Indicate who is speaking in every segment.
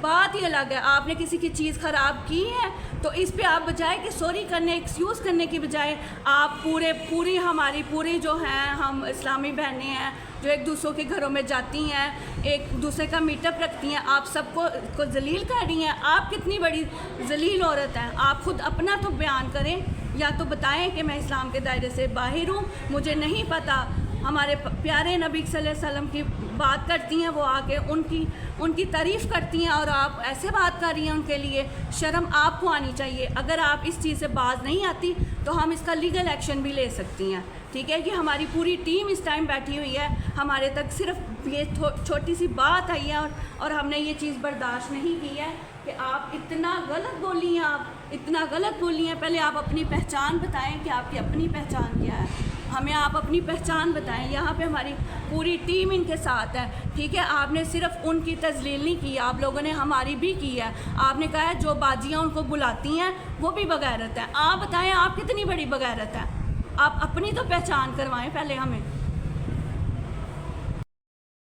Speaker 1: بات ہی الگ ہے. آپ نے کسی کی چیز خراب کی ہے تو اس پہ آپ بجائے کہ سوری کرنے ایکسکیوز کرنے کی بجائے آپ پوری ہماری پوری جو ہیں ہم اسلامی بہنیں ہیں جو ایک دوسروں کے گھروں میں جاتی ہیں, ایک دوسرے کا میٹ اپ رکھتی ہیں, آپ سب کو ذلیل کر رہی ہیں. آپ کتنی بڑی ذلیل عورت ہیں. آپ خود اپنا تو بیان کریں, یا تو بتائیں کہ میں اسلام کے دائرے سے باہر ہوں, مجھے نہیں پتہ. ہمارے پیارے نبی صلی اللہ علیہ وسلم کی بات کرتی ہیں, وہ آ کے ان کی تعریف کرتی ہیں, اور آپ ایسے بات کر رہی ہیں ان کے لیے. شرم آپ کو آنی چاہیے. اگر آپ اس چیز سے باز نہیں آتی تو ہم اس کا لیگل ایکشن بھی لے سکتی ہیں. ٹھیک ہے, کہ ہماری پوری ٹیم اس ٹائم بیٹھی ہوئی ہے, ہمارے تک صرف یہ چھوٹی سی بات آئی ہے اور ہم نے یہ چیز برداشت نہیں کی ہے کہ آپ اتنا غلط بولی ہیں. آپ اتنا غلط بولی ہیں. پہلے آپ اپنی پہچان بتائیں کہ آپ کی اپنی پہچان کیا ہے. ہمیں آپ اپنی پہچان بتائیں. یہاں پہ ہماری پوری ٹیم ان کے ساتھ ہے. ٹھیک ہے, آپ نے صرف ان کی تذلیل نہیں کی, آپ لوگوں نے ہماری بھی کی ہے. آپ نے کہا ہے جو باجیاں ان کو بلاتی ہیں وہ بھی بغیرت ہیں. آپ بتائیں آپ کتنی بڑی بغیرت ہیں. آپ اپنی تو پہچان کروائیں پہلے ہمیں.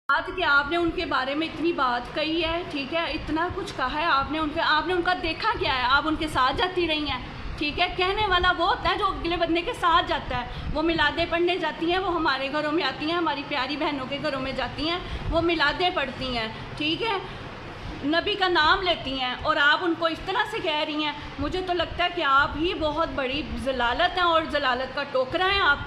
Speaker 1: بات کہ آپ نے ان کے بارے میں اتنی بات کہی ہے, ٹھیک ہے, اتنا کچھ کہا ہے آپ نے ان کا دیکھا کیا ہے. آپ ان کے ساتھ جاتی رہی ہیں. ٹھیک ہے, کہنے والا وہ ہوتا ہے جو اگلے بندے کے ساتھ جاتا ہے. وہ میلادیں پڑھنے جاتی ہیں, وہ ہمارے گھروں میں آتی ہیں, ہماری پیاری بہنوں کے گھروں میں جاتی ہیں, وہ میلادیں پڑھتی ہیں. ٹھیک ہے, نبی کا نام لیتی ہیں, اور آپ ان کو اس طرح سے کہہ رہی ہیں. مجھے تو لگتا ہے کہ آپ ہی بہت بڑی ضلالت ہیں, اور ضلالت کا ٹوکرا ہیں آپ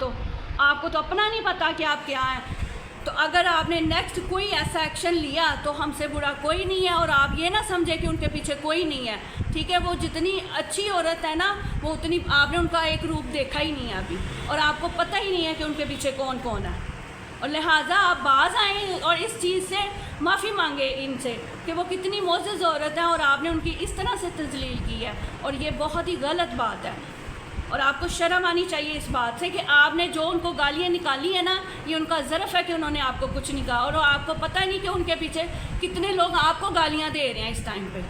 Speaker 1: کو تو اپنا نہیں پتہ کہ آپ کیا ہیں. تو اگر آپ نے نیکسٹ کوئی ایسا ایکشن لیا تو ہم سے برا کوئی نہیں ہے, اور آپ یہ نہ سمجھے کہ ان کے پیچھے کوئی نہیں ہے. ٹھیک ہے, وہ جتنی اچھی عورت ہے نا, وہ اتنی آپ نے ان کا ایک روپ دیکھا ہی نہیں ہے ابھی, اور آپ کو پتہ ہی نہیں ہے کہ ان کے پیچھے کون کون ہے. اور لہٰذا آپ باز آئیں اور اس چیز سے معافی مانگے ان سے کہ وہ کتنی معزز عورت ہے, اور آپ نے ان کی اس طرح سے تذلیل کی ہے, اور یہ بہت ہی غلط بات ہے. اور آپ کو شرم آنی چاہیے اس بات سے کہ آپ نے جو ان کو گالیاں نکالی ہیں نا, یہ ان کا ظرف ہے کہ انہوں نے آپ کو کچھ نہیں کہا, اور آپ کو پتہ نہیں کہ ان کے پیچھے کتنے لوگ آپ کو گالیاں دے رہے ہیں اس ٹائم پہ.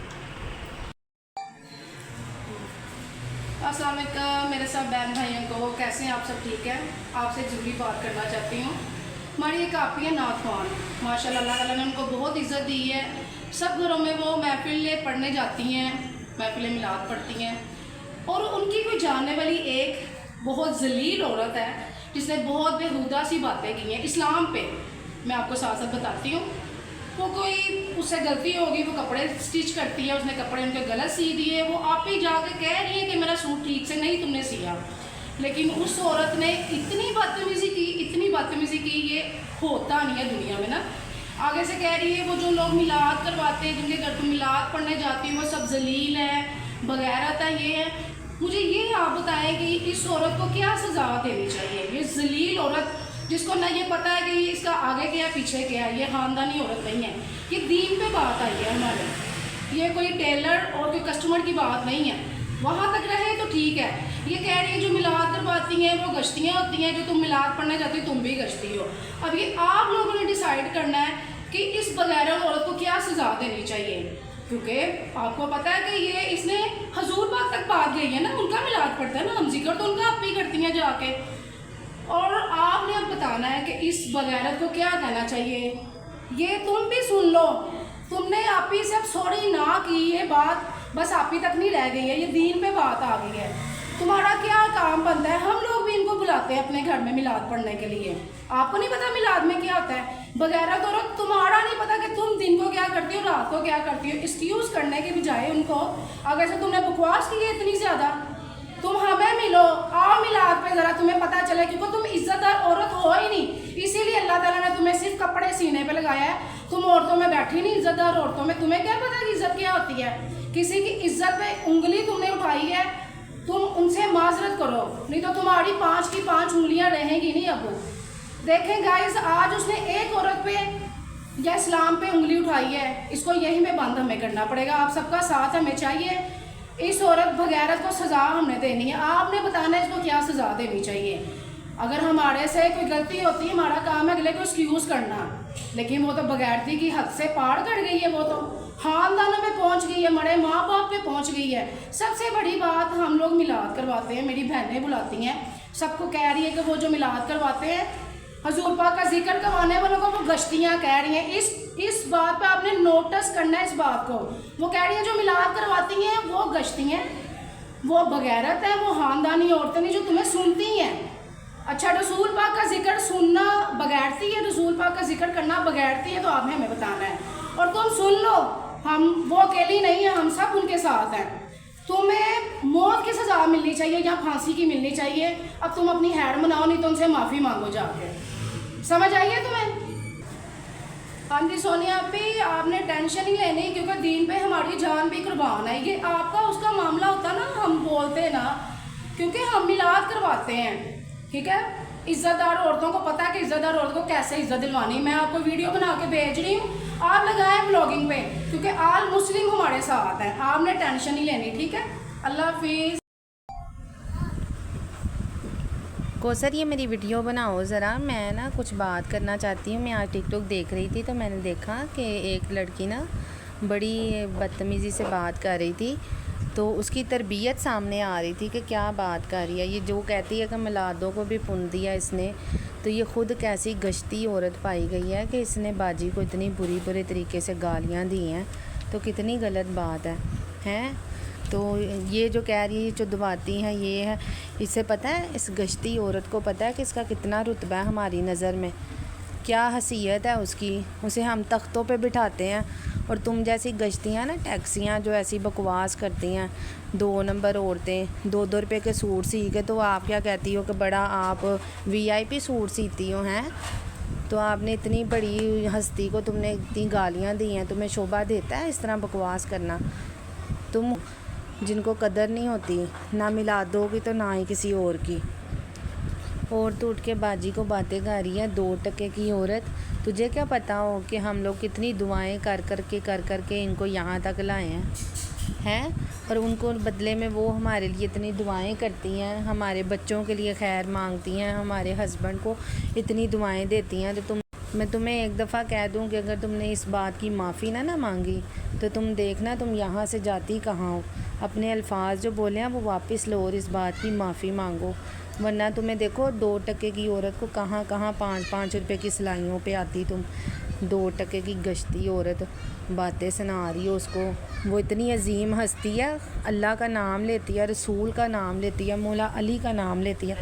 Speaker 2: السلام علیکم میرے سب بہن بھائیوں کو, کیسے ہیں آپ سب؟ ٹھیک ہے. آپ سے ضروری بات کرنا چاہتی ہوں. ہماری ایک آپی ہے نعت خوان, ماشاء اللہ اللہ تعالیٰ نے ان کو بہت عزت دی ہے. سب گھروں میں وہ محفلیں پڑھنے جاتی ہیں, محفلیں میلاد پڑھتی ہیں, اور ان کی کوئی جاننے والی ایک بہت ذلیل عورت ہے جس نے بہت بےہودہ سی باتیں کی ہیں اسلام پہ. میں آپ کو ساتھ ساتھ بتاتی ہوں. وہ کوئی اس سے غلطی ہوگی, وہ کپڑے سٹچ کرتی ہے, اس نے کپڑے ان کے غلط سی دیے, وہ آپ ہی جا کے کہہ رہی ہے کہ میرا سوٹ ٹھیک سے نہیں تم نے سیا. لیکن اس عورت نے اتنی بدتمیزی کی, یہ ہوتا نہیں ہے دنیا میں نا. آگے سے کہہ رہی ہے وہ جو لوگ میلاد کرواتے ہیں, جن کے گھر تم میلاد پڑھنے جاتی ہیں, وہ سب ذلیل ہیں, بغیرت ہے, یہ ہے. مجھے یہ آپ بتائیں کہ اس عورت کو کیا سزا دینی چاہیے. یہ ذلیل عورت جس کو نہ یہ پتہ ہے کہ اس کا آگے کیا پیچھے کیا ہے, یہ خاندانی عورت نہیں ہے, یہ دین پہ بات آئی ہے ہمارے. یہ کوئی ٹیلر اور کوئی کسٹمر کی بات نہیں ہے. وہاں تک رہے تو ٹھیک ہے. یہ کہہ رہی ہے جو میلاد کرواتی ہیں وہ گشتیاں ہوتی ہیں, جو تم میلاد پڑھنے جاتی تم بھی گشتی ہو. اب یہ آپ لوگوں نے ڈیسائیڈ کرنا ہے کہ اس بغیرت عورت کو کیا سزا دینی چاہیے, کیونکہ آپ کو پتہ ہے کہ یہ اس نے حضور پاک تک بات گئی ہے نا, ان کا میلاد پڑھتا ہے نا, ہم ذکر تو ان کا آپ بھی کرتی ہیں جا کے. اور آپ نے اب بتانا ہے کہ اس بغیرت کو کیا کہنا چاہیے. یہ تم بھی سن لو, تم نے آپ ہی سے اب سوری نہ کی, یہ بات بس آپ ہی تک نہیں رہ گئی ہے, یہ دین پہ بات آ گئی ہے. تمہارا کیا کام بنتا ہے؟ ہم لوگ بھی ان کو بلاتے ہیں اپنے گھر میں میلاد پڑھنے کے لیے. آپ کو نہیں پتا میلاد میں کیا ہوتا ہے؟ بغیرت عورت, تمہارا نہیں پتا کہ تم دن کو کیا کرتی ہو, رات کو کیا کرتی ہو. ایکسکیوز کرنے کے بجائے ان کو, اگر سے تم نے بکواس کی ہے اتنی زیادہ, تم ہمیں ملو, آؤ میلاد پہ ذرا تمہیں پتہ چلے, کیونکہ تم عزت دار عورت ہو ہی نہیں. اسی لیے اللہ تعالیٰ نے تمہیں صرف کپڑے سینے پہ لگایا ہے. تم عورتوں میں بیٹھی نہیں, عزت دار عورتوں میں. تمہیں کیا پتا کہ عزت کیا ہوتی ہے؟ کسی کی عزت پہ انگلی تم نے اٹھائی ہے, تم ان سے معذرت کرو, نہیں تو تمہاری 5 کی 5 انگلیاں رہیں گی نہیں. ابو دیکھیں گائز, آج اس نے ایک عورت پہ یا اسلام پہ انگلی اٹھائی ہے, اس کو یہی میں بند ہمیں کرنا پڑے گا. آپ سب کا ساتھ ہمیں چاہیے. اس عورت بغیرت کو سزا ہم نے دینی ہے. آپ نے بتانا ہے اس کو کیا سزا دینی چاہیے. اگر ہمارے سے کوئی غلطی ہوتی ہے, ہمارا کام ہے اگلے کو ایکسکیوز کرنا, لیکن وہ تو بغیرتی کی حد سے پار کر گئی ہے. وہ تو خاندانوں میں پہنچ گئی ہے, بڑے ماں باپ پہ پہنچ گئی ہے. سب سے بڑی بات, ہم لوگ میلاد کرواتے ہیں, میری بہنیں بلاتی ہیں, سب کو کہہ رہی ہے کہ وہ جو میلاد کرواتے ہیں حضور پاک کا ذکر کروانے والوں کو وہ گشتیاں کہہ رہی ہیں. اس اس بات پہ آپ نے نوٹس کرنا ہے اس بات کو. وہ کہہ رہی ہیں جو میلاد کرواتی ہیں وہ گشتی ہیں, وہ بغیرت ہیں, وہ خاندانی عورتیں نہیں جو تمہیں سنتی ہیں. اچھا رسول پاک کا ذکر سننا بغیرتی ہے, رسول پاک کا ذکر کرنا بغیرتی ہے, تو آپ نے ہمیں بتانا ہے. اور تم سن لو, ہم وہ اکیلی نہیں ہیں, ہم سب ان کے ساتھ ہیں. تمہیں موت کی سزا ملنی چاہیے یا پھانسی کی ملنی چاہیے. اب تم اپنی ہیڈ مناؤ, نہیں تو ان سے معافی مانگو جا کے. سمجھ آئیے تمہیں؟ ہاں جی سونیا آپی, آپ نے ٹینشن ہی لینی, کیونکہ دین پہ ہماری جان بھی قربان ہے. یہ آپ کا اس کا معاملہ ہوتا نا, ہم بولتے نا, کیونکہ ہم میلاد کرواتے ہیں, ٹھیک ہے. عزت دار عورتوں کو پتہ ہے کہ عزت دار عورت کو کیسے عزت دلوانی. میں آپ کو ویڈیو بنا کے بھیج رہی ہوں, آپ لگائیں بلاگنگ پہ, کیونکہ آل مسلم ہمارے ساتھ ہیں. آپ نے ٹینشن نہیں لینی, ٹھیک ہے. اللہ حافظ.
Speaker 3: کوثر یہ میری ویڈیو بناؤ ذرا, میں نا کچھ بات کرنا چاہتی ہوں. میں آج ٹک ٹاک دیکھ رہی تھی تو میں نے دیکھا کہ ایک لڑکی نا بڑی بدتمیزی سے بات کر رہی تھی, تو اس کی تربیت سامنے آ رہی تھی کہ کیا بات کر رہی ہے. یہ جو کہتی ہے کہ میلادوں کو بھی پن دیا اس نے, تو یہ خود کیسی گشتی عورت پائی گئی ہے کہ اس نے باجی کو اتنی برے طریقے سے گالیاں دی ہیں, تو کتنی غلط بات ہے. تو یہ جو کہہ رہی ہے جو دباتی ہیں یہ ہے, اس سے پتہ ہے اس گشتی عورت کو پتہ ہے کہ اس کا کتنا رتبہ ہے ہماری نظر میں, کیا حیثیت ہے اس کی. اسے ہم تختوں پہ بٹھاتے ہیں, اور تم جیسی گشتیاں نا ٹیکسیاں جو ایسی بکواس کرتی ہیں, 2 نمبر عورتیں 2-2 روپے کے سوٹ سی کے, تو آپ کیا کہتی ہو کہ بڑا آپ VIP سوٹ سیتی ہو ہیں. تو آپ نے اتنی بڑی ہستی کو تم نے اتنی گالیاں دی ہیں, تمہیں شوبھا دیتا ہے اس طرح بکواس کرنا. تم جن کو قدر نہیں ہوتی, نہ میلادوں کی تو نہ ہی کسی اور کی. اور تو اٹھ کے باجی کو باتیں کر رہی ہے, 2 ٹکے کی عورت. تجھے کیا پتہ ہو کہ ہم لوگ کتنی دعائیں کر کر کے ان کو یہاں تک لائے ہیں, اور ان کو بدلے میں وہ ہمارے لیے اتنی دعائیں کرتی ہیں, ہمارے بچوں کے لیے خیر مانگتی ہیں, ہمارے ہسبینڈ کو اتنی دعائیں دیتی ہیں. تو میں تمہیں ایک دفعہ کہہ دوں کہ اگر تم نے اس بات کی معافی نہ مانگی تو تم دیکھنا تم یہاں سے جاتی کہاں ہو. اپنے الفاظ جو بولے ہیں وہ واپس لو اور اس بات کی معافی مانگو, ورنہ تمہیں دیکھو 2 ٹکے کی عورت کو کہاں 5-5 روپے کی سلائیوں پہ آتی. تم 2 ٹکے کی گشتی عورت باتیں سنا رہی ہو اس کو. وہ اتنی عظیم ہستی ہے, اللہ کا نام لیتی ہے, رسول کا نام لیتی ہے, مولا علی کا نام لیتی ہے.